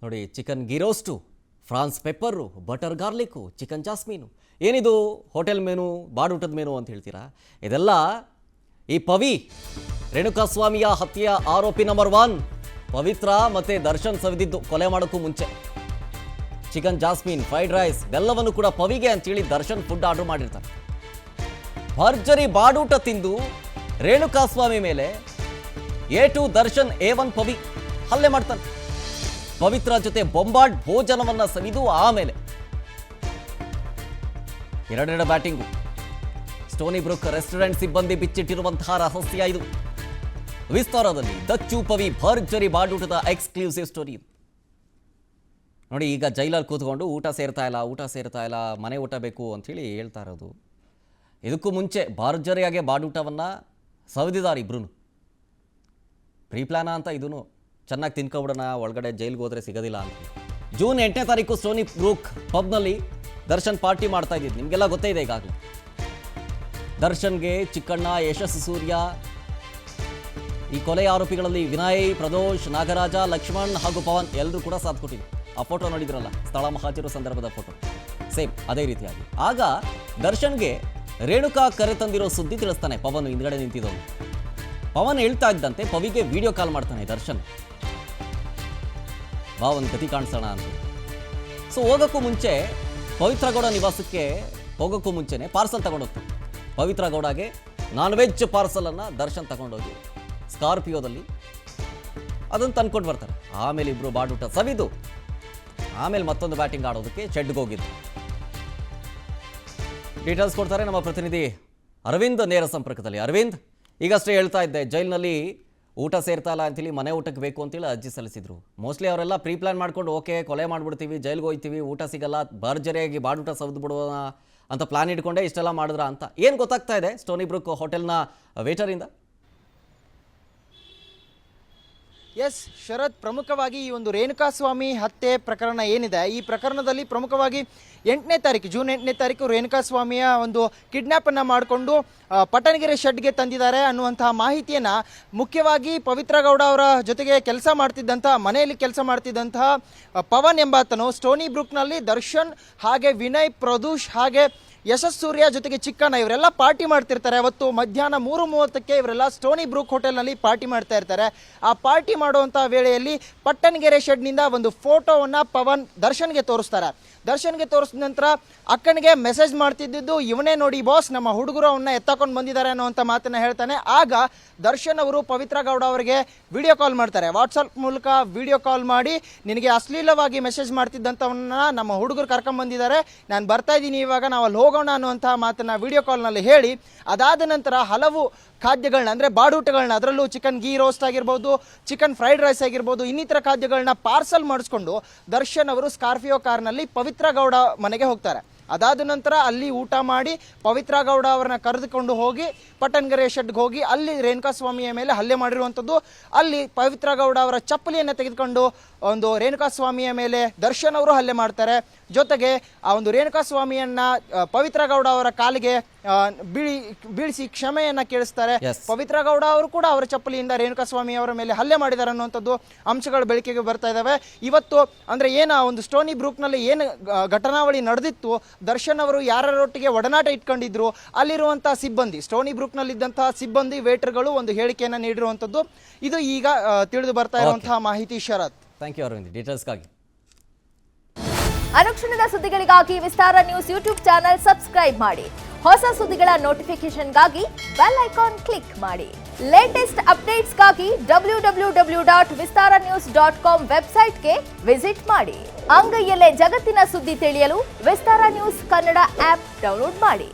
ನೋಡಿ, chicken ghee roast, France pepper, butter garlic, chicken jasmine. ಏನಿದು hotel menu, ಬಾಡೂಟದ menu ಅಂತ ಹೇಳ್ತೀರಾ? ಇದೆಲ್ಲ ಈ ಪವಿ ರೇಣುಕಾಸ್ವಾಮಿಯ ಹತ್ಯೆಯ ಆರೋಪಿ ನಂಬರ್ 1 ಪವಿತ್ರ ಮತ್ತು ದರ್ಶನ್ ಸವಿದಿದ್ದು ಕೊಲೆ ಮಾಡೋಕ್ಕೂ ಮುಂಚೆ. ಚಿಕನ್ ಜಾಸ್ಮಿನ್, ಫ್ರೈಡ್ ರೈಸ್ ಎಲ್ಲವನ್ನು ಕೂಡ ಪವಿಗೆ ಅಂತೇಳಿ ದರ್ಶನ್ ಫುಡ್ ಆರ್ಡರ್ ಮಾಡಿರ್ತಾರೆ. ಭರ್ಜರಿ ಬಾಡೂಟ ತಿಂದು ರೇಣುಕಾಸ್ವಾಮಿ ಮೇಲೆ A2 ದರ್ಶನ್ A1 ಪವಿ ಹಲ್ಲೆ ಮಾಡ್ತಾನೆ. ಪವಿತ್ರ ಜೊತೆ ಬೊಂಬಾಟ್ ಭೋಜನವನ್ನ ಸವಿದು ಆಮೇಲೆ ಎರಡೆರಡು ಬ್ಯಾಟಿಂಗು. ಸ್ಟೋನಿ ಬ್ರೂಕ್ ರೆಸ್ಟೋರೆಂಟ್ ಸಿಬ್ಬಂದಿ ಬಿಚ್ಚಿಟ್ಟಿರುವಂತಹ ರಹಸ್ಯ ಇದು. ವಿಸ್ತಾರದಲ್ಲಿ ದಚ್ಚು ಪವಿ ಭರ್ಜರಿ ಬಾಡೂಟದ ಎಕ್ಸ್ಕ್ಲೂಸಿವ್ ಸ್ಟೋರಿ ಇದು. ನೋಡಿ, ಈಗ ಜೈಲಲ್ಲಿ ಕೂತ್ಕೊಂಡು ಊಟ ಸೇರ್ತಾ ಇಲ್ಲ, ಮನೆ ಊಟ ಬೇಕು ಅಂಥೇಳಿ ಹೇಳ್ತಾ ಇರೋದು. ಇದಕ್ಕೂ ಮುಂಚೆ ಭರ್ಜರಿಯಾಗಿ ಬಾಡೂಟವನ್ನು ಸವಿದಿದ್ದಾರೆ ಇಬ್ರು. ಪ್ರೀ ಪ್ಲಾನ ಅಂತ ಇದೂ ಚೆನ್ನಾಗಿ ತಿನ್ಕೊಬಿಡೋಣ, ಒಳಗಡೆ ಜೈಲಿಗೆ ಹೋದರೆ ಸಿಗೋದಿಲ್ಲ ಅಂತ. ಜೂನ್ 8ನೇ ತಾರೀಕು ಸ್ಟೋನಿ ಬ್ರೂಕ್ ಪಬ್ನಲ್ಲಿ ದರ್ಶನ್ ಪಾರ್ಟಿ ಮಾಡ್ತಾ ಇದ್ದಿದ್ದು ನಿಮಗೆಲ್ಲ ಗೊತ್ತೇ ಇದೆ. ಈಗಾಗಲೇ ದರ್ಶನ್ಗೆ ಚಿಕ್ಕಣ್ಣ, ಯಶಸ್ ಸೂರ್ಯ, ಈ ಕೊಲೆಯ ಆರೋಪಿಗಳಲ್ಲಿ ವಿನಯ್, ಪ್ರದೋಷ್, ನಾಗರಾಜ, ಲಕ್ಷ್ಮಣ್ ಹಾಗೂ ಪವನ್ ಎಲ್ಲರೂ ಕೂಡ ಸಾಥ್ ಕೊಟ್ಟಿದ್ರು. ಆ ಫೋಟೋ ನೋಡಿದ್ರಲ್ಲ, ಸ್ಥಳ ಮಹಾಚಿರು ಸಂದರ್ಭದ ಫೋಟೋ, ಸೇಮ್ ಅದೇ ರೀತಿಯಾಗಿ. ಆಗ ದರ್ಶನ್ಗೆ ರೇಣುಕಾ ಕರೆ ತಂದಿರೋ ಸುದ್ದಿ ತಿಳಿಸ್ತಾನೆ ಪವನ್ ಹಿಂದ್ಗಡೆ ನಿಂತಿದ್ದವನು. ಪವನ್ ಹೇಳ್ತಾ ಇದ್ದಂತೆ ಪವಿಗೆ ವಿಡಿಯೋ ಕಾಲ್ ಮಾಡ್ತಾನೆ ದರ್ಶನ್, ಬಾ ಒಂದು ಗತಿ ಕಾಣಿಸೋಣ ಅಂತ. ಸೊ ಹೋಗೋಕ್ಕೂ ಮುಂಚೆ ಪವಿತ್ರ ಗೌಡ ನಿವಾಸಕ್ಕೆ ಹೋಗೋಕ್ಕೂ ಮುಂಚೆನೆ ಪಾರ್ಸಲ್ ತಗೊಂಡೋಗ್ತಾನೆ. ಪವಿತ್ರ ಗೌಡಗೆ ನಾನ್ ವೆಜ್ ಪಾರ್ಸಲನ್ನು ದರ್ಶನ್ ತಗೊಂಡೋಗಿ ಸ್ಕಾರ್ಪಿಯೋದಲ್ಲಿ ಅದನ್ನು ತಂದ್ಕೊಂಡು ಬರ್ತಾರೆ. ಆಮೇಲೆ ಇಬ್ಬರು ಬಾಡೂಟ ಸವಿದು ಆಮೇಲೆ ಮತ್ತೊಂದು ಬ್ಯಾಟಿಂಗ್ ಆಡೋದಕ್ಕೆ ಶೆಡ್ಗೆ ಹೋಗಿದ್ದು. ಡೀಟೇಲ್ಸ್ ಕೊಡ್ತಾರೆ ನಮ್ಮ ಪ್ರತಿನಿಧಿ ಅರವಿಂದ್ ನೇರ ಸಂಪರ್ಕದಲ್ಲಿ. ಅರವಿಂದ್, ಈಗಷ್ಟೇ ಹೇಳ್ತಾ ಇದ್ದೆ, ಜೈಲಿನಲ್ಲಿ ಊಟ ಸೇರ್ತಾ ಇಲ್ಲ ಅಂತೇಳಿ ಮನೆ ಊಟಕ್ಕೆ ಬೇಕು ಅಂತೇಳಿ ಅರ್ಜಿ ಸಲ್ಲಿಸಿದ್ರು. ಮೋಸ್ಟ್ಲಿ ಅವರೆಲ್ಲ ಪ್ರೀ ಪ್ಲಾನ್ ಮಾಡ್ಕೊಂಡು ಓಕೆ ಕೊಲೆ ಮಾಡಿಬಿಡ್ತೀವಿ, ಜೈಲಿಗೆ ಹೋಗ್ತೀವಿ, ಊಟ ಸಿಗಲ್ಲ, ಭರ್ಜರಿಯಾಗಿ ಬಾಡೂಟ ಸವಿದು ಬಿಡೋಣ ಅಂತ ಪ್ಲಾನ್ ಇಟ್ಕೊಂಡೆ ಇಷ್ಟೆಲ್ಲ ಮಾಡಿದ್ರ ಅಂತ ಏನು ಗೊತ್ತಾಗ್ತಾ ಇದೆ ಸ್ಟೋನಿ ಬ್ರೂಕ್ ಹೋಟೆಲ್ನ ವೇಟರಿಂದ? ಎಸ್ ಶರತ್, ಪ್ರಮುಖವಾಗಿ ಈ ಒಂದು ರೇಣುಕಾಸ್ವಾಮಿ ಹತ್ಯೆ ಪ್ರಕರಣ ಏನಿದೆ, ಈ ಪ್ರಕರಣದಲ್ಲಿ ಪ್ರಮುಖವಾಗಿ ಜೂನ್ 8ನೇ ತಾರೀಕು ರೇಣುಕಾಸ್ವಾಮಿಯ ಒಂದು ಕಿಡ್ನ್ಯಾಪನ್ನು ಮಾಡಿಕೊಂಡು ಪಟ್ಟಣಗೆರೆ ಶೆಡ್ಗೆ ತಂದಿದ್ದಾರೆ ಅನ್ನುವಂತಹ ಮಾಹಿತಿಯನ್ನು ಮುಖ್ಯವಾಗಿ ಪವಿತ್ರ ಗೌಡ ಅವರ ಜೊತೆಗೆ ಮನೆಯಲ್ಲಿ ಕೆಲಸ ಮಾಡ್ತಿದ್ದಂತಹ ಪವನ್ ಎಂಬಾತನು ಸ್ಟೋನಿ ಬ್ರೂಕ್ನಲ್ಲಿ ದರ್ಶನ್ ಹಾಗೆ ವಿನಯ್, ಪ್ರದೋಷ್ ಹಾಗೆ ಯಶಸ್ ಸೂರ್ಯ ಜೊತೆಗೆ ಚಿಕ್ಕಣ್ಣ ಇವರೆಲ್ಲ ಪಾರ್ಟಿ ಮಾಡ್ತಿರ್ತಾರೆ. ಅವತ್ತು ಮಧ್ಯಾಹ್ನ 3:30ಕ್ಕೆ ಇವರೆಲ್ಲ ಸ್ಟೋನಿ ಬ್ರೂಕ್ ಹೋಟೆಲ್ನಲ್ಲಿ ಪಾರ್ಟಿ ಮಾಡ್ತಾ ಇರ್ತಾರೆ. ಆ ಪಾರ್ಟಿ ಮಾಡುವಂಥ ವೇಳೆಯಲ್ಲಿ ಪಟ್ಟಣಗೆರೆ ಶೆಡ್ನಿಂದ ಒಂದು ಫೋಟೋವನ್ನು ಪವನ್ ದರ್ಶನ್ಗೆ ತೋರಿಸ್ತಾರೆ. ದರ್ಶನ್ಗೆ ತೋರಿಸಿದ ನಂತರ ಅಕ್ಕನಿಗೆ ಮೆಸೇಜ್ ಮಾಡ್ತಿದ್ದು, ಇವನೇ ನೋಡಿ ಬಾಸ್, ನಮ್ಮ ಹುಡುಗರು ಅವನ್ನ ಎತ್ತಕೊಂಡು ಬಂದಿದ್ದಾರೆ ಅನ್ನುವಂಥ ಮಾತನ್ನು ಹೇಳ್ತಾನೆ. ಆಗ ದರ್ಶನ್ ಅವರು ಪವಿತ್ರ ಗೌಡ ಅವರಿಗೆ ವಿಡಿಯೋ ಕಾಲ್ ಮಾಡ್ತಾರೆ. ವಾಟ್ಸಪ್ ಮೂಲಕ ವಿಡಿಯೋ ಕಾಲ್ ಮಾಡಿ, ನಿನಗೆ ಅಶ್ಲೀಲವಾಗಿ ಮೆಸೇಜ್ ಮಾಡ್ತಿದ್ದಂಥವನ್ನ ನಮ್ಮ ಹುಡುಗರು ಕರ್ಕೊಂಡ್ಬಂದಿದ್ದಾರೆ, ನಾನು ಬರ್ತಾ ಇದ್ದೀನಿ, ಇವಾಗ ನಾವು ಅಲ್ಲಿ ಹೋಗೋಣ ಅನ್ನುವಂಥ ಮಾತನ್ನು ವಿಡಿಯೋ ಕಾಲ್ನಲ್ಲಿ ಹೇಳಿ, ಅದಾದ ನಂತರ ಹಲವು ಖಾದ್ಯಗಳನ್ನ ಅಂದರೆ ಬಾಡೂಟಗಳನ್ನ, ಅದರಲ್ಲೂ ಚಿಕನ್ ಗೀ ರೋಸ್ಟ್ ಆಗಿರ್ಬೋದು, ಚಿಕನ್ ಫ್ರೈಡ್ ರೈಸ್ ಆಗಿರ್ಬೋದು, ಇನ್ನಿತರ ಖಾದ್ಯಗಳನ್ನ ಪಾರ್ಸಲ್ ಮಾಡಿಸ್ಕೊಂಡು ದರ್ಶನ್ ಅವರು ಸ್ಕಾರ್ಪಿಯೋ ಕಾರ್ನಲ್ಲಿ ಪವಿತ್ರ ಗೌಡ ಮನೆಗೆ ಹೋಗ್ತಾರೆ. ಅದಾದ ನಂತರ ಅಲ್ಲಿ ಊಟ ಮಾಡಿ ಪವಿತ್ರ ಗೌಡ ಅವರನ್ನ ಕರೆದುಕೊಂಡು ಹೋಗಿ ಪಟ್ಟಣಗೆರೆ ಶೆಡ್ಗೆ ಹೋಗಿ ಅಲ್ಲಿ ರೇಣುಕಾಸ್ವಾಮಿಯ ಮೇಲೆ ಹಲ್ಲೆ ಮಾಡಿರುವಂಥದ್ದು. ಅಲ್ಲಿ ಪವಿತ್ರ ಗೌಡ ಅವರ ಚಪ್ಪಲಿಯನ್ನು ತೆಗೆದುಕೊಂಡು ಒಂದು ರೇಣುಕಾಸ್ವಾಮಿಯ ಮೇಲೆ ದರ್ಶನ್ ಅವರು ಹಲ್ಲೆ ಮಾಡ್ತಾರೆ. ಜೊತೆಗೆ ಆ ಒಂದು ರೇಣುಕಾಸ್ವಾಮಿಯನ್ನ ಪವಿತ್ರ ಗೌಡ ಅವರ ಕಾಲಿಗೆ ಬೀಳಿಸಿ ಕ್ಷಮೆಯನ್ನ ಕೇಳಿಸ್ತಾರೆ. ಪವಿತ್ರ ಗೌಡ ಅವರು ಕೂಡ ಅವರ ಚಪ್ಪಲಿಯಿಂದ ರೇಣುಕಾಸ್ವಾಮಿ ಅವರ ಮೇಲೆ ಹಲ್ಲೆ ಮಾಡಿದ್ದಾರೆ ಅನ್ನುವಂಥದ್ದು ಅಂಶಗಳು ಬೆಳಕಿಗೆ ಬರ್ತಾ ಇದ್ದಾವೆ. ಇವತ್ತು ಅಂದ್ರೆ ಏನು ಒಂದು ಸ್ಟೋನಿ ಬ್ರೂಕ್ನಲ್ಲಿ ಏನು ಘಟನಾವಳಿ ನಡೆದಿತ್ತು, ದರ್ಶನ್ ಅವರು ಯಾರೊಟ್ಟಿಗೆ ಒಡನಾಟ ಇಟ್ಕೊಂಡಿದ್ರು, ಅಲ್ಲಿರುವಂಥ ಸಿಬ್ಬಂದಿ, ಸ್ಟೋನಿ ಬ್ರೂಕ್ನಲ್ಲಿದ್ದಂತಹ ಸಿಬ್ಬಂದಿ ವೇಟರ್ಗಳು ಒಂದು ಹೇಳಿಕೆಯನ್ನು ನೀಡಿರುವಂಥದ್ದು. ಇದು ಈಗ ತಿಳಿದು ಬರ್ತಾ ಇರುವಂತಹ ಮಾಹಿತಿ. ಶರತ್, ಥ್ಯಾಂಕ್ ಯು ಅರವಿಂದ್ ಡೀಟೇಲ್ಸ್ಗಾಗಿ. ಅನುಕ್ಷಣದ ಸುದ್ದಿಗಳಿಗಾಗಿ ವಿಸ್ತಾರ ನ್ಯೂಸ್ ಯೂಟ್ಯೂಬ್ ಚಾನೆಲ್ ಸಬ್ಸ್ಕ್ರೈಬ್ ಮಾಡಿ. ಹೊಸ ಸುದ್ದಿಗಳ ನೋಟಿಫಿಕೇಶನ್ಗಾಗಿ ಬೆಲ್ ಐಕಾನ್ ಕ್ಲಿಕ್ ಮಾಡಿ. ಲೇಟೆಸ್ಟ್ ಅಪ್ಡೇಟ್ಸ್ಗಾಗಿ www.vistaranews.com ವೆಬ್ಸೈಟ್ಗೆ ವಿಸಿಟ್ ಮಾಡಿ. ಅಂಗೈಯಲ್ಲೇ ಜಗತ್ತಿನ ಸುದ್ದಿ ತಿಳಿಯಲು ವಿಸ್ತಾರ ನ್ಯೂಸ್ ಕನ್ನಡ ಆಪ್ ಡೌನ್ಲೋಡ್ ಮಾಡಿ.